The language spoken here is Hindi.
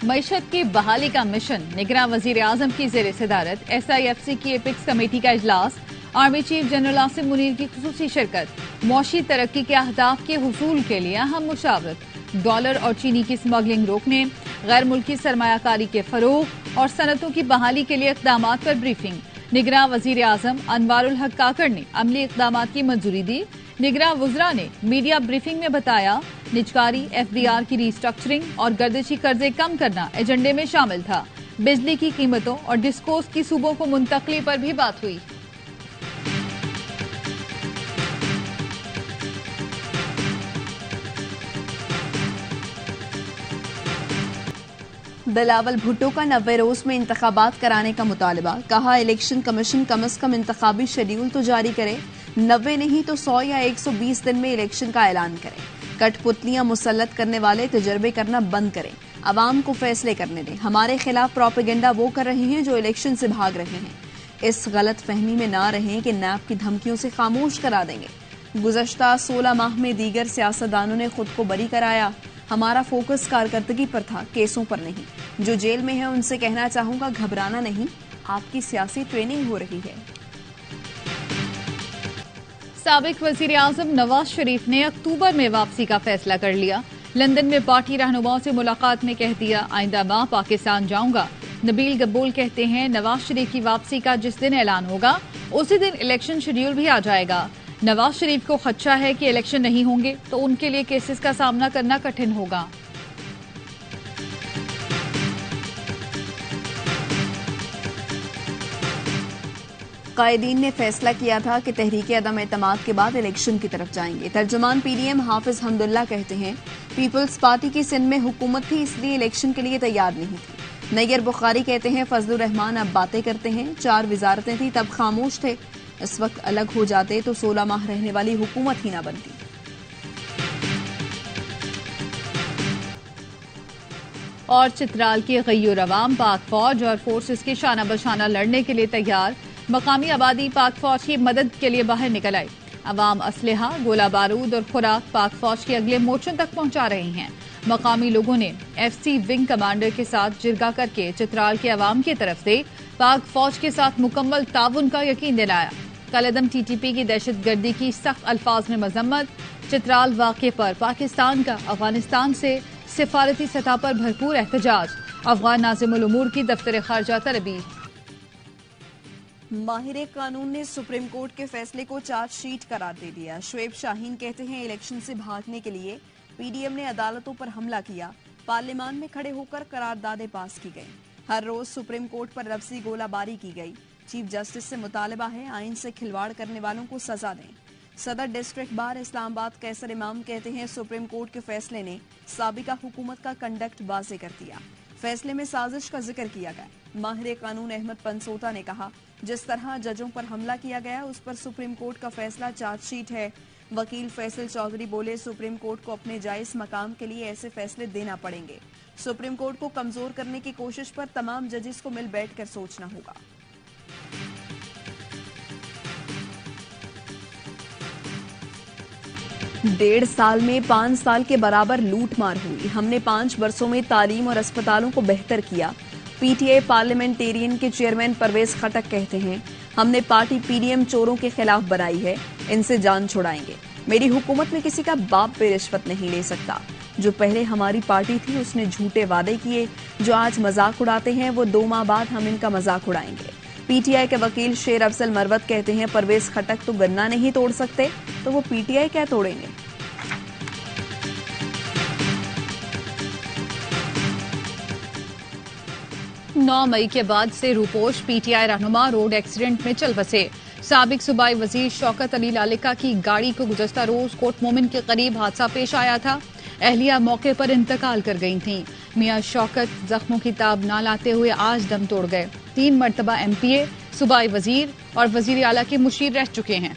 मईशत की बहाली का मिशन, निगरान वजीर आजम की जेर सदारत SIFC की एपिक्स कमेटी का इजलास, army chief general Asim Munir की खुसूसी शिरकत, मौशी तरक्की के अहदाफ के हुसूल के लिए अहम मुशावरत, डॉलर और चीनी की स्मगलिंग रोकने, गैर मुल्की सरमायाकारी के फरोग और सनतों की बहाली के लिए इकदाम पर ब्रीफिंग। निगरान वजीर आजम अनवारुल हक काकड़ ने अमली इकदाम की मंजूरी दी। निगरान वज़रा ने मीडिया ब्रीफिंग में बताया, निजकारी, FDR की रीस्ट्रक्चरिंग और गर्दिशी कर्जे कम करना एजेंडे में शामिल था। बिजली की कीमतों और डिस्कोस की सूबों को मुंतकली पर भी बात हुई। बिलावल भुट्टो का 90 रोज में इंतखाबात कराने का मुतालबा, कहा इलेक्शन कमीशन कम अज कम इंतखाबी शेड्यूल तो जारी करे, 90 नहीं तो 100 या 120 दिन में इलेक्शन का ऐलान करें। कठपुतलियां मुसल्लत करने वाले तजर्बे करना बंद करें, अवाम को फैसले करने दें। हमारे खिलाफ प्रोपेगेंडा वो कर रहे हैं जो इलेक्शन से भाग रहे हैं। इस गलत फहमी में ना रहें कि नैब की धमकियों से खामोश करा देंगे। गुज़श्ता 16 माह में दीगर सियासतदानों ने खुद को बरी कराया। हमारा फोकस कारकर्दगी पर था, केसों पर नहीं। जो जेल में है उनसे कहना चाहूंगा, घबराना नहीं, आपकी सियासी ट्रेनिंग हो रही है। साबिक वजीर आजम नवाज शरीफ ने अक्टूबर में वापसी का फैसला कर लिया। लंदन में पार्टी रहनुमाओं से मुलाकात में कह दिया, आइंदा माह पाकिस्तान जाऊंगा। नबील गब्बूल कहते हैं, नवाज शरीफ की वापसी का जिस दिन ऐलान होगा उसी दिन इलेक्शन शेड्यूल भी आ जाएगा। नवाज शरीफ को खदशा है कि इलेक्शन नहीं होंगे तो उनके लिए केसेस का सामना करना कठिन होगा। कायदीन ने फैसला किया था कि तहरीके अदम एतमाद के बाद इलेक्शन की तरफ जाएंगे। तर्जुमान PDM हाफिज हमदुल्ला कहते हैं, पीपल्स पार्टी की सिंध में हुकूमत थी, इसलिए इलेक्शन के लिए तैयार नहीं थी। नैयर बुखारी कहते हैं, फजलुर रहमान अब बातें करते हैं, 4 वजारतें थी तब खामोश थे, इस वक्त अलग हो जाते तो 16 माह रहने वाली हुकूमत ही ना बनती। और चित्राल की गय्यूर अवाम पाक फौज और फोर्सेस के शाना बशाना लड़ने के लिए तैयार। मकामी आबादी पाक फौज की मदद के लिए बाहर निकल आई। अवाम असलहा, गोला बारूद और खुराक पाक फौज के अगले मोर्चों तक पहुंचा रही हैं। मकामी लोगों ने FC विंग कमांडर के साथ जिरगा करके चित्राल के अवाम की तरफ से पाक फौज के साथ मुकम्मल ताउन का यकीन दिलाया। कलअदम TTP की दहशतगर्दी की सख्त अल्फाज में मजम्मत। चित्राल वाक़े पर पाकिस्तान का अफगानिस्तान से सिफारती सतह पर भरपूर एहतजाज। अफगान नाज़िमुल उमूर की दफ्तर खारजा तरबी। माहिर कानून ने सुप्रीम कोर्ट के फैसले को चार्जशीट करार दे दिया। शुएब शाहीन कहते हैं, इलेक्शन से भागने के लिए PDM ने अदालतों पर हमला किया, पार्लियामान में खड़े होकर करारदादें पास की गई। हर रोज सुप्रीम कोर्ट पर लफ्जी गोलाबारी की गई। चीफ जस्टिस से मुतालबा है, आइन से खिलवाड़ करने वालों को सजा दें। सदर डिस्ट्रिक्ट बार इस्लामाबाद कैसर इमाम कहते हैं, सुप्रीम कोर्ट के फैसले ने साबिका हुकूमत का कंडक्ट वाज़े कर दिया। फैसले में साजिश का जिक्र किया गया। माहिर कानून अहमद पंसोता ने कहा, जिस तरह जजों पर हमला किया गया उस पर सुप्रीम कोर्ट का फैसला चार्जशीट है। वकील फैसल चौधरी बोले, सुप्रीम कोर्ट को अपने जायज मकाम के लिए ऐसे फैसले देना पड़ेंगे। सुप्रीम कोर्ट को कमजोर करने की कोशिश पर तमाम जजेस को मिल बैठकर सोचना होगा। डेढ़ साल में 5 साल के बराबर लूट मार हुई। हमने 5 वर्षों में तालीम और अस्पतालों को बेहतर किया। PTI पार्लियामेंटेरियन के चेयरमैन परवेज खटक कहते हैं, हमने पार्टी PDM चोरों के खिलाफ बनाई है, इनसे जान छुड़ाएंगे। मेरी हुकूमत में किसी का बाप भी रिश्वत नहीं ले सकता। जो पहले हमारी पार्टी थी उसने झूठे वादे किए, जो आज मजाक उड़ाते हैं वो 2 माह बाद हम इनका मजाक उड़ाएंगे। PTI के वकील शेर अफजल मरवत कहते हैं, परवेज खटक तो गन्ना नहीं तोड़ सकते तो वो PTI क्या तोड़ेंगे। नौ मई के बाद से रूपोश PTI रहनुमा रोड एक्सीडेंट में चल बसे। साबिक सूबाई वजीर शौकत अली लालिका की गाड़ी को गुज़श्ता रोज कोट मोमिन के करीब हादसा पेश आया था। अहलिया मौके पर इंतकाल कर गई थीं। मियां शौकत जख्मों की ताब ना लाते हुए आज दम तोड़ गए। 3 मरतबा MPA, सूबाई वजीर और वजीर आला के मुशीर रह चुके हैं।